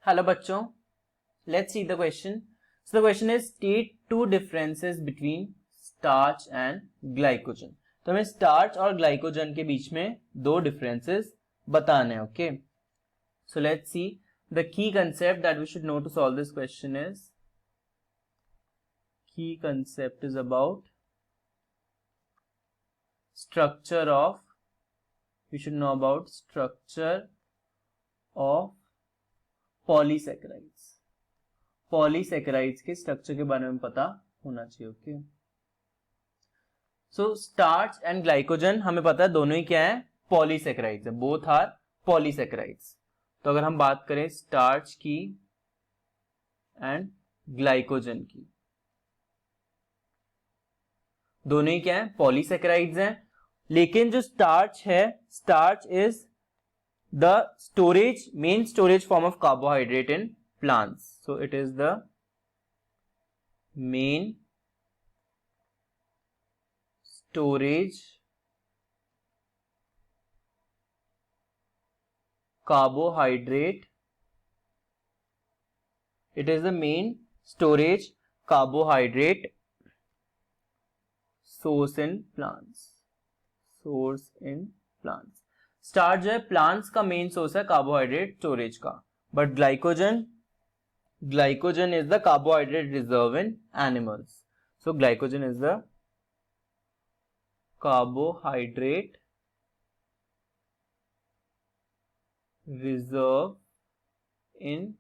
Hello बच्चों, let's see the question. So the question is state two differences between starch and glycogen. तो हमें starch और glycogen के बीच में दो डिफरेंसेस बताने हैं. Okay, so let's see the key concept that we should know to solve this question is key concept is about structure of, we should know about structure of polysaccharides. Polysaccharides के structure के बारे में पता होना चाहिए. Okay, so starch and glycogen हमें पता है दोनों ही क्या है, पॉलीसेकेराइड्स है. Both are polysaccharides. तो अगर हम बात करें स्टार्च की एंड ग्लाइकोजन की, दोनों ही क्या है, पॉलीसेकेराइड्स हैं. लेकिन जो स्टार्च है, starch is the main storage form of carbohydrate in plants. So it is the main storage carbohydrate. It is the main storage carbohydrate source in plants. Starch जो है प्लांट्स का मेन सोर्स है carbohydrate storage का, but glycogen is the carbohydrate reserve in animals. So glycogen is the carbohydrate reserve in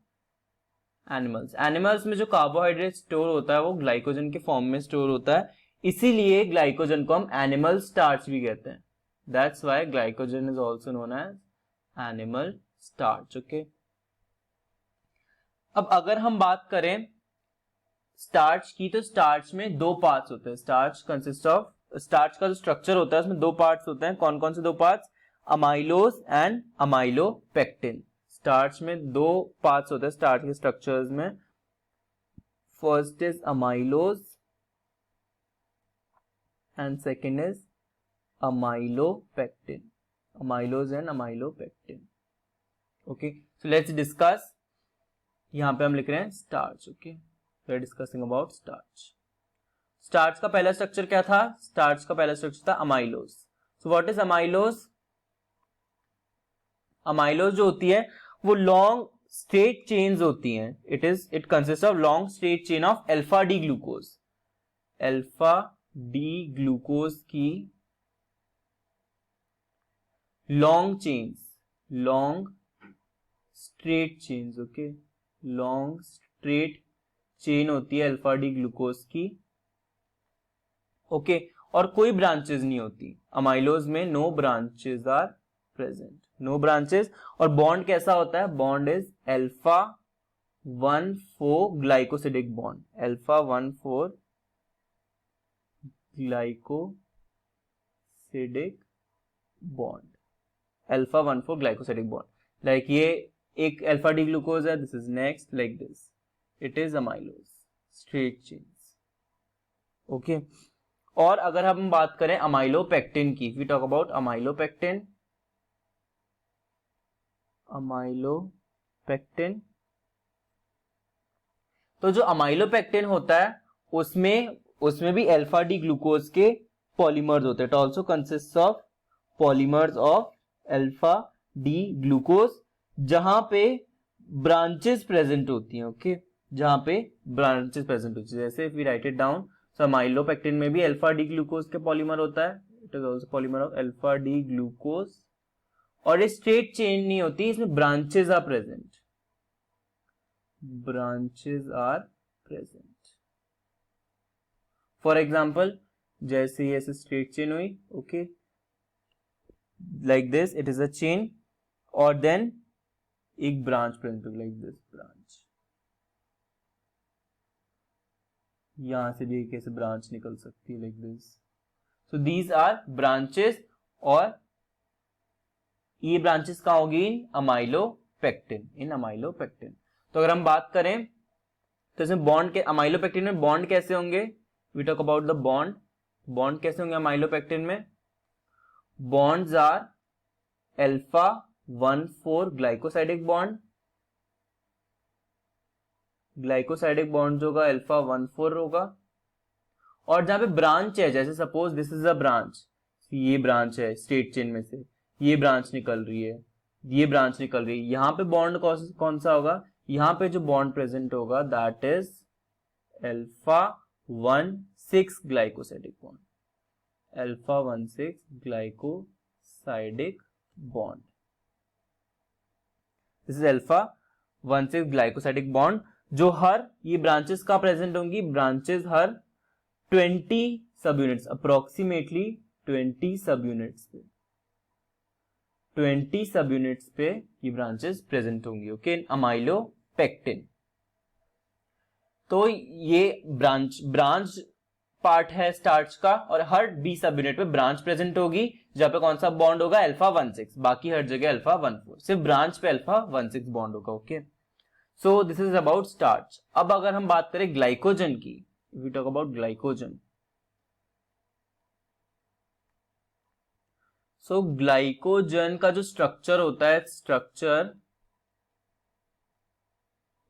animals. Animals में जो carbohydrate store होता है वो ग्लाइकोजन के फॉर्म में स्टोर होता है, इसीलिए ग्लाइकोजन को हम एनिमल स्टार्च भी कहते हैं. That's why glycogen is also known as animal starch. Okay. अब अगर हम बात करें स्टार्च की, तो स्टार्च में दो पार्ट्स होते हैं. स्टार्च कंसिस्ट ऑफ, स्टार्च का जो स्ट्रक्चर होता है उसमें दो पार्ट्स होते हैं. कौन कौन से दो parts? Amylose and amylopectin. Starch में दो पार्ट्स होते हैं स्टार्च के स्ट्रक्चर्स में. First is amylose and second is amylopectin. Amylose and amylopectin. Okay, so let's discuss. यहां पे हम लिख रहे हैं starch. Okay, we are discussing about starch. Starch का पहला स्ट्रक्चर क्या था? स्टार्च का पहला स्ट्रक्चर था amylose. So what is amylose? Amylose जो होती है वो लॉन्ग स्ट्रेट चेन्स होती हैं. It consist of long straight chain of alpha D glucose. Alpha D glucose की long straight chains. Okay, long straight chain होती है अल्फा डी ग्लूकोज की. ओके, और कोई ब्रांचेस नहीं होती अमाइलोज में. No branches are present, no branches. और बॉन्ड कैसा होता है? Bond is alpha 1,4 glycosidic bond. Alpha 1,4 glycosidic bond. Alpha 1,4 glycosidic bond. Like ये एक अल्फा डी ग्लूकोज है, this is next like this. It is amylose straight chains. Okay, और अगर हम बात करें अमाइलोपेक्टिन की, वी टॉक अबाउट अमाइलोपेक्टिन. तो जो अमाइलोपेक्टिन होता है उसमें भी अल्फा डी ग्लूकोज के पॉलीमर्स होते हैं. It also consist of polymers of alpha D glucose, जहां पे ब्रांचेस प्रेजेंट होती हैं. ओके, जहां पे ब्रांचेस प्रेजेंट होती है. जैसे we write it down, so amylopectin में भी अल्फा डी ग्लूकोज के पॉलीमर होता है. It is also polymer of alpha D glucose. और ये स्ट्रेट चेन नहीं होती, इसमें branches are present. For example, जैसे ये ऐसे स्ट्रेट चेन हुई. Okay, like this, it is a chain, और then एक ब्रांच प्रेजेंट होगी like this branch. यहां से भी कैसे ब्रांच निकल सकती है like this. so these are branches, और ये ब्रांचेस कहां होगी? इन अमाइलोपेक्टिन. तो अगर हम बात करें तो इसमें बॉन्ड के, अमाइलोपेक्टिन में बॉन्ड कैसे होंगे? We talk about the bond कैसे होंगे अमाइलोपेक्टिन में? bonds are alpha 1,4 glycosidic bond glycosidic bond जो होगा अल्फा 1,4 होगा। और जहां पे ब्रांच है, जैसे suppose this is a branch, ये ब्रांच है स्ट्रेट चेन में से, ये ब्रांच निकल रही है, ये ब्रांच निकल रही है, यहाँ पे बॉन्ड कौन सा होगा, यहाँ पे जो बॉन्ड प्रेजेंट होगा that is alpha 1,6 glycosidic bond, alpha 1,6 glycosidic bond. This is alpha 1,6 glycosidic bond, जो हर ये ब्रांचेस का प्रेजेंट होंगी, ब्रांचेस हर 20 सब यूनिट्स, अप्रोक्सीमेटली 20 सब यूनिट्स पे, 20 सब यूनिट्स पे ये ब्रांचेस प्रेजेंट होंगी। Okay, amylopectin. तो ये ब्रांच पार्ट है स्टार्च का, और हर 20 सब यूनिट पे ब्रांच प्रेजेंट होगी, जहां पे कौन सा बॉन्ड होगा अल्फा 1,6, बाकी हर जगह अल्फा 1,4, सिर्फ ब्रांच पे अल्फा 1,6 बॉन्ड होगा। Okay, so this is about starch. अब अगर हम बात करें ग्लाइकोजन की, if we talk about glycogen, so glycogen का जो स्ट्रक्चर होता है,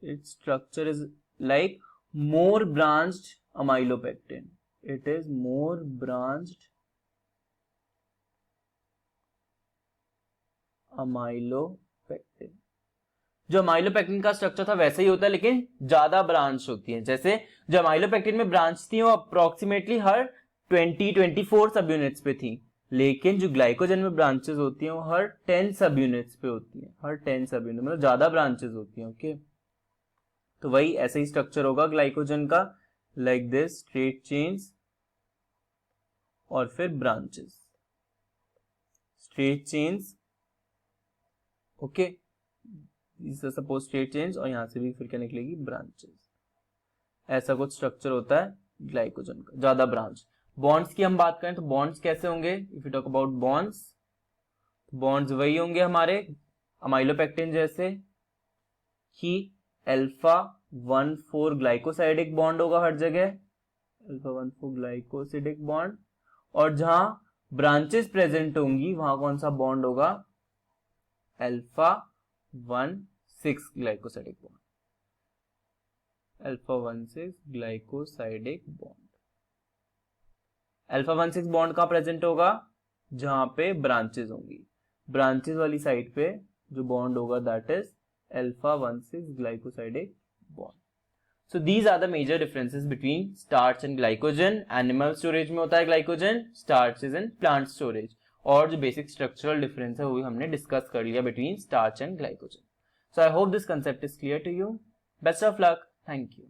its structure is like more branched amylopectin. It is more branched amylopectin. जो अमाइलोपेक्टिन का स्ट्रक्चर था वैसे ही होता है, लेकिन ज्यादा ब्रांच होती है। जैसे जो अमाइलोपेक्टिन में ब्रांच थी वो अप्रोक्सीमेटली हर 24 सब यूनिट्स पे थी, लेकिन जो ग्लाइकोजन में ब्रांचेस होती हैं वो हर 10 सब यूनिट्स पे होती हैं, हर 10 सब यूनिट, मतलब ज्यादा ब्रांचेस होती हैं। ओके, तो वही ऐसे ही स्ट्रक्चर होगा ग्लाइकोजन का, लाइक दिस, स्ट्रेट चेन्स और फिर branches, straight chains. Okay, suppose straight chains, और यहां से भी फिर क्या निकलेगी, ब्रांचेस। ऐसा कुछ स्ट्रक्चर होता है ग्लाइकोजन का, ज्यादा ब्रांच। बॉन्ड्स की हम बात करें तो बॉन्ड्स कैसे होंगे, if you talk about bonds, bonds वही होंगे हमारे अमाइलोपेक्टिन जैसे कि अल्फा 1,4 ग्लाइकोसाइडिक बॉन्ड होगा हर जगह, अल्फा 1,4 ग्लाइकोसाइडिक बॉन्ड, और जहां ब्रांचेस प्रेजेंट होंगी वहां कौन सा बॉन्ड होगा, alpha 1,6 glycosidic bond, alpha 1,6 glycosidic bond. Alpha 1,6 bond कहां प्रेजेंट होगा, जहां पे ब्रांचेस होंगी, ब्रांचेस वाली साइड पे जो बॉन्ड होगा that is alpha 1,6 glycosidic bond. So these are the major differences between starch and glycogen. Animal storage में होता है glycogen, starch is in plant storage, और जो बेसिक स्ट्रक्चरल डिफरेंस है वो भी हमने डिस्कस कर लिया between starch and glycogen. So I hope this concept is clear to you. Best of luck, thank you.